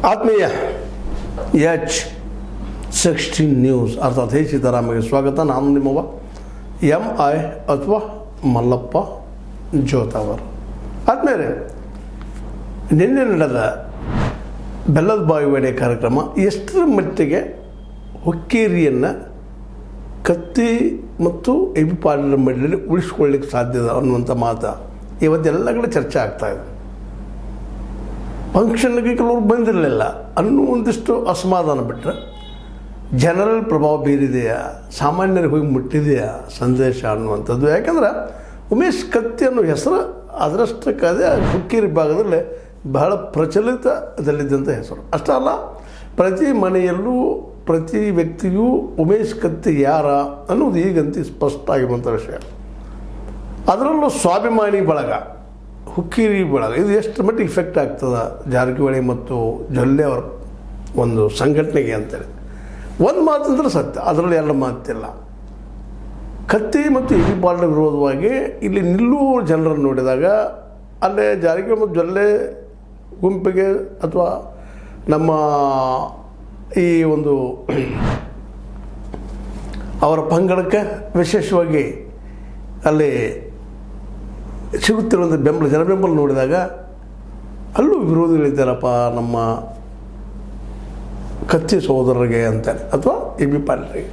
ಆತ್ಮೀಯ H16 news ಅರ್ಥಾತ್ ಹೇ ಸೀತಾರಾಮಗೆ ಸ್ವಾಗತ. ನಾನು ನಿಮ್ಮವ MI ಅಥವಾ ಮಲ್ಲಪ್ಪ ಜೋತಾವರ್. ಆದ್ಮೇಲೆ ನಿನ್ನೆ ನಡೆದ ಬೆಲ್ಲದ ಬಾವಿ ವಡೆ ಕಾರ್ಯಕ್ರಮ ಎಷ್ಟರ ಮಟ್ಟಿಗೆ ಹುಕ್ಕೇರಿಯನ್ನು ಕತ್ತಿ ಮತ್ತು ಎಬಿ ಪಾಟೀಲ್ ಮಡ್ಲಲ್ಲಿ ಉಳಿಸ್ಕೊಳ್ಳಿಕ್ಕೆ ಸಾಧ್ಯದ ಅನ್ನುವಂಥ ಮಾತು ಇವತ್ತೆಲ್ಲ ಕಡೆ ಚರ್ಚೆ ಆಗ್ತಾಯಿದೆ. ಫಂಕ್ಷನ್ಗೆ ಕೆಲವರು ಬಂದಿರಲಿಲ್ಲ ಅನ್ನೋ ಒಂದಿಷ್ಟು ಅಸಮಾಧಾನ ಬಿಟ್ಟರೆ ಜನರಲ್ ಪ್ರಭಾವ ಬೀರಿದೆಯಾ, ಸಾಮಾನ್ಯರಿಗೆ ಹೋಗಿ ಮುಟ್ಟಿದೆಯಾ ಸಂದೇಶ ಅನ್ನುವಂಥದ್ದು. ಯಾಕಂದ್ರೆ ಉಮೇಶ್ ಕತ್ತಿ ಅನ್ನೋ ಹೆಸರು ಅದರಷ್ಟಕ್ಕದೇ ಹುಕ್ಕೇರಿ ಭಾಗದಲ್ಲಿ ಬಹಳ ಪ್ರಚಲಿತದಲ್ಲಿದ್ದಂಥ ಹೆಸರು. ಅಷ್ಟೇ ಅಲ್ಲ, ಪ್ರತಿ ಮನೆಯಲ್ಲೂ ಪ್ರತಿ ವ್ಯಕ್ತಿಯೂ ಉಮೇಶ್ ಕತ್ತಿ ಯಾರ ಅನ್ನೋದು ಈಗಂತೂ ಸ್ಪಷ್ಟ ಆಗಿರುವಂಥ ವಿಷಯ. ಅದರಲ್ಲೂ ಸ್ವಾಭಿಮಾನಿ ಬಳಗ, ಹುಕ್ಕೇರಿ ಬಳಗ, ಇದು ಎಷ್ಟು ಮಟ್ಟಿಗೆ ಇಫೆಕ್ಟ್ ಆಗ್ತದೆ ಜಾರಕಿಹೊಳಿ ಮತ್ತು ಜೊಲ್ಲೆ ಅವರ ಒಂದು ಸಂಘಟನೆಗೆ ಅಂತೇಳಿ. ಒಂದು ಮಾತಂದ್ರೆ ಸತ್ಯ, ಅದರಲ್ಲಿ ಎರಡು ಮಾತಿಲ್ಲ. ಕತ್ತಿ ಮತ್ತು ಎಬಿ ಪಾಟೀಲ್ ವಿರೋಧವಾಗಿ ಇಲ್ಲಿ ನಿಲ್ಲುವ ಜನರನ್ನು ನೋಡಿದಾಗ ಅಲ್ಲೇ ಜಾರಕಿಹೊಳಿ ಮತ್ತು ಜೊಲ್ಲೆ ಗುಂಪಿಗೆ ಅಥವಾ ನಮ್ಮ ಈ ಒಂದು ಅವರ ಪಂಗಡಕ್ಕೆ ವಿಶೇಷವಾಗಿ ಅಲ್ಲಿ ಸಿಗುತ್ತಿರುವಂಥ ಬೆಂಬಲ, ಜನಬೆಂಬಲ ನೋಡಿದಾಗ ಅಲ್ಲೂ ವಿರೋಧಿಗಳಿದ್ದಾರಪ್ಪ ನಮ್ಮ ಕತ್ತಿ ಸಹೋದರರಿಗೆ ಅಂತಾರೆ ಅಥವಾ ಎಬಿ ಪಾಟೀಲ್ರಿಗೆ.